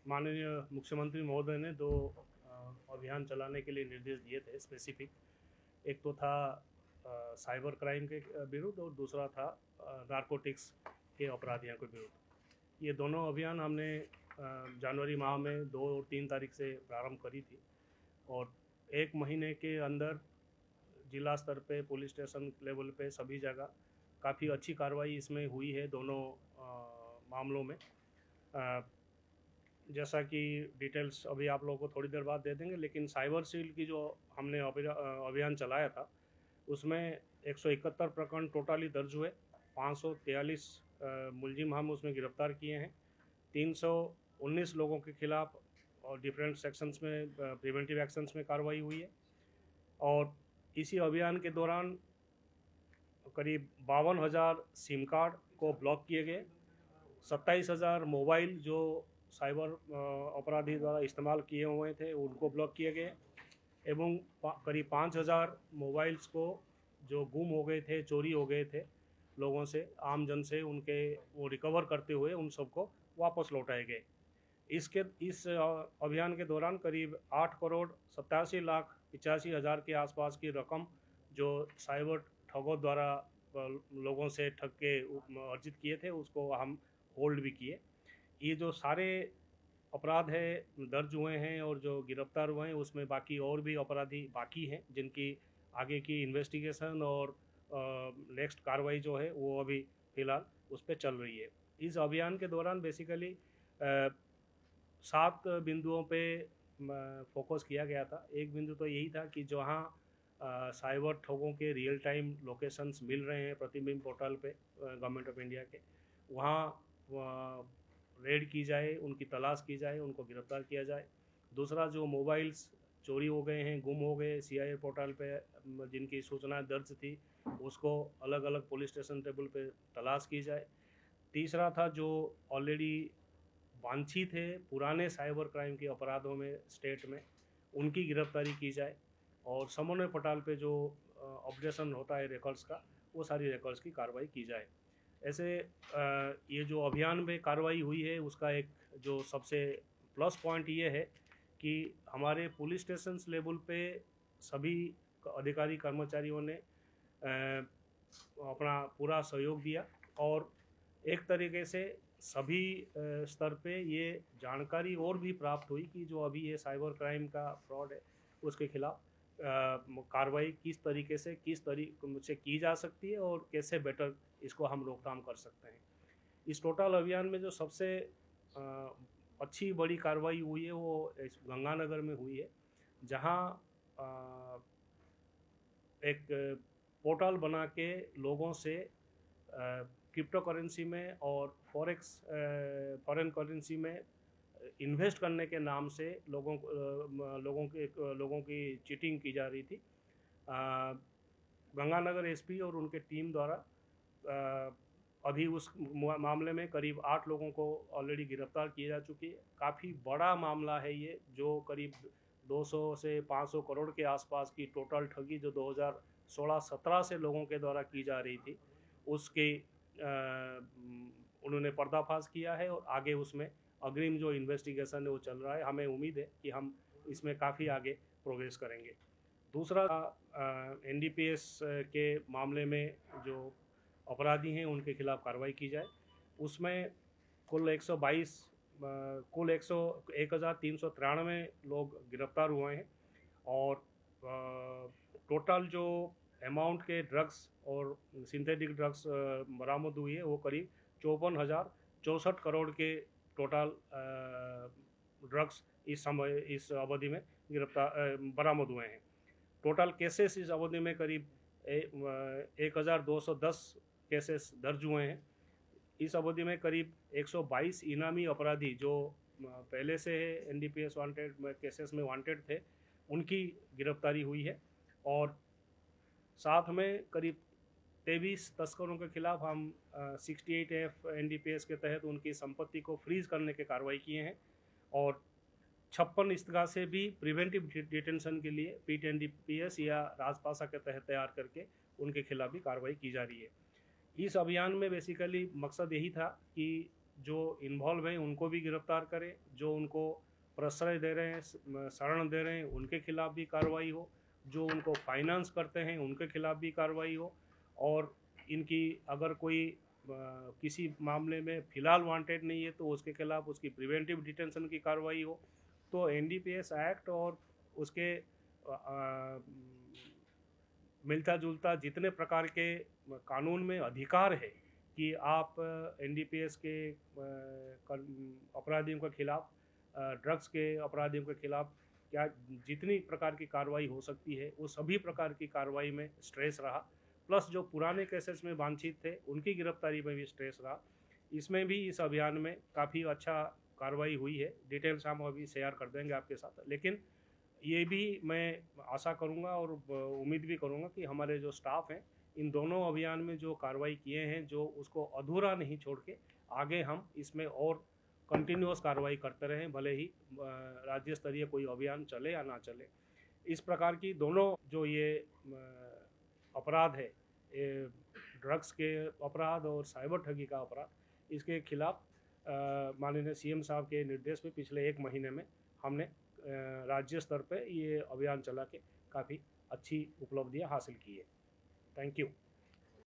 माननीय मुख्यमंत्री महोदय ने दो अभियान चलाने के लिए निर्देश दिए थे स्पेसिफिक। एक तो था साइबर क्राइम के विरुद्ध और दूसरा था नारकोटिक्स के अपराधियों के विरुद्ध। ये दोनों अभियान हमने जनवरी माह में 2 और 3 तारीख से प्रारंभ करी थी और 1 महीने के अंदर जिला स्तर पे, पुलिस स्टेशन लेवल पे सभी जगह काफ़ी अच्छी कार्रवाई इसमें हुई है दोनों मामलों में। जैसा कि डिटेल्स अभी आप लोगों को थोड़ी देर बाद दे देंगे, लेकिन साइबर सील की जो हमने अभियान चलाया था उसमें 171 प्रकरण टोटली दर्ज हुए। 543 मुलजिम हम उसमें गिरफ्तार किए हैं। 319 लोगों के खिलाफ और डिफरेंट सेक्शंस में प्रिवेंटिव एक्शंस में कार्रवाई हुई है। और इसी अभियान के दौरान करीब 52,000 सिम कार्ड को ब्लॉक किए गए। 27,000 मोबाइल जो साइबर अपराधी द्वारा इस्तेमाल किए हुए थे उनको ब्लॉक किए गए एवं करीब 5,000 मोबाइल्स को जो गुम हो गए थे, चोरी हो गए थे लोगों से, आम जन से, उनके वो रिकवर करते हुए उन सबको वापस लौटाए गए। इस अभियान के दौरान करीब 8,87,85,000 के आसपास की रकम जो साइबर ठगों द्वारा लोगों से ठग के अर्जित किए थे उसको हम होल्ड भी किए। ये जो सारे अपराध है दर्ज हुए हैं और जो गिरफ्तार हुए हैं उसमें बाकी और भी अपराधी बाकी हैं जिनकी आगे की इन्वेस्टिगेशन और नेक्स्ट कार्रवाई जो है वो अभी फ़िलहाल उस पर चल रही है। इस अभियान के दौरान बेसिकली 7 बिंदुओं पे फोकस किया गया था। एक बिंदु तो यही था कि जहाँ साइबर ठगों के रियल टाइम लोकेशंस मिल रहे हैं प्रतिबिंब पोर्टल पे गवर्नमेंट ऑफ इंडिया के, वहाँ रेड की जाए, उनकी तलाश की जाए, उनको गिरफ्तार किया जाए। दूसरा, जो मोबाइल्स चोरी हो गए हैं, गुम हो गए, सीआईए पोर्टल पे जिनकी सूचना दर्ज थी उसको अलग अलग पुलिस स्टेशन टेबल पे तलाश की जाए। तीसरा था, जो ऑलरेडी वांछित थे पुराने साइबर क्राइम के अपराधों में स्टेट में, उनकी गिरफ्तारी की जाए और समन्वय पोर्टल पे जो अपडेशन होता है रिकॉर्ड्स का, वो सारी रिकॉर्ड्स की कार्रवाई की जाए। ऐसे ये जो अभियान में कार्रवाई हुई है उसका एक जो सबसे प्लस पॉइंट ये है कि हमारे पुलिस स्टेशन लेवल पे सभी अधिकारी कर्मचारियों ने अपना पूरा सहयोग दिया और एक तरीके से सभी स्तर पे ये जानकारी और भी प्राप्त हुई कि जो अभी ये साइबर क्राइम का फ्रॉड है उसके खिलाफ कार्रवाई किस तरीके से की जा सकती है और कैसे बेटर इसको हम रोकथाम कर सकते हैं। इस टोटल अभियान में जो सबसे अच्छी बड़ी कार्रवाई हुई है वो इस गंगानगर में हुई है, जहां एक पोर्टल बना के लोगों से क्रिप्टो करेंसी में और फॉरेन करेंसी में इन्वेस्ट करने के नाम से लोगों की चीटिंग की जा रही थी। गंगानगर एसपी और उनके टीम द्वारा अभी उस मामले में करीब 8 लोगों को ऑलरेडी गिरफ्तार किए जा चुकी है। काफ़ी बड़ा मामला है ये, जो करीब 200 से 500 करोड़ के आसपास की टोटल ठगी जो 2016-17 से लोगों के द्वारा की जा रही थी उसके उन्होंने पर्दाफाश किया है और आगे उसमें अग्रिम जो इन्वेस्टिगेशन है वो चल रहा है। हमें उम्मीद है कि हम इसमें काफ़ी आगे प्रोग्रेस करेंगे। दूसरा, एनडीपीएस के मामले में जो अपराधी हैं उनके खिलाफ कार्रवाई की जाए। उसमें कुल 1,393 लोग गिरफ्तार हुए हैं और टोटल जो अमाउंट के ड्रग्स और सिंथेटिक ड्रग्स बरामद हुई है वो करीब 54,064 करोड़ के टोटल ड्रग्स इस अवधि में बरामद हुए हैं। टोटल केसेस इस अवधि में करीब 1,210 केसेस दर्ज हुए हैं। इस अवधि में करीब 122 इनामी अपराधी जो पहले से एनडीपीएस वांटेड केसेस में वांटेड थे उनकी गिरफ्तारी हुई है और साथ में करीब 23 तस्करों के खिलाफ हम 68F एनडीपीएस के तहत उनकी संपत्ति को फ्रीज करने के कार्रवाई किए हैं और 56 इस्तगा से भी प्रिवेंटिव डिटेंशन के लिए पीट एनडीपीएस या राजपासा के तहत तैयार करके उनके खिलाफ भी कार्रवाई की जा रही है। इस अभियान में बेसिकली मकसद यही था कि जो इन्वॉल्व हैं उनको भी गिरफ्तार करें, जो उनको प्रश्रय दे रहे हैं, शरण दे रहे हैं, उनके खिलाफ भी कार्रवाई हो, जो उनको फाइनेंस करते हैं उनके खिलाफ भी कार्रवाई हो, और इनकी अगर कोई किसी मामले में फ़िलहाल वांटेड नहीं है तो उसके खिलाफ उसकी प्रिवेंटिव डिटेंशन की कार्रवाई हो। तो एनडीपीएस एक्ट और उसके मिलता जुलता जितने प्रकार के कानून में अधिकार है कि आप एनडीपीएस के अपराधियों के खिलाफ, ड्रग्स के अपराधियों के खिलाफ क्या जितनी प्रकार की कार्रवाई हो सकती है वो सभी प्रकार की कार्रवाई में स्ट्रेस रहा, प्लस जो पुराने केसेस में वांछित थे उनकी गिरफ्तारी में भी स्ट्रेस रहा। इसमें भी इस अभियान में काफ़ी अच्छा कार्रवाई हुई है। डिटेल्स हम अभी शेयर कर देंगे आपके साथ, लेकिन ये भी मैं आशा करूँगा और उम्मीद भी करूँगा कि हमारे जो स्टाफ हैं इन दोनों अभियान में जो कार्रवाई किए हैं, जो उसको अधूरा नहीं छोड़ के आगे हम इसमें और कंटिन्यूअस कार्रवाई करते रहें, भले ही राज्य स्तरीय कोई अभियान चले या ना चले। इस प्रकार की दोनों जो ये अपराध है, ये ड्रग्स के अपराध और साइबर ठगी का अपराध, इसके खिलाफ माननीय सीएम साहब के निर्देश में पिछले 1 महीने में हमने राज्य स्तर पे ये अभियान चला के काफ़ी अच्छी उपलब्धियां हासिल की है। Thank you.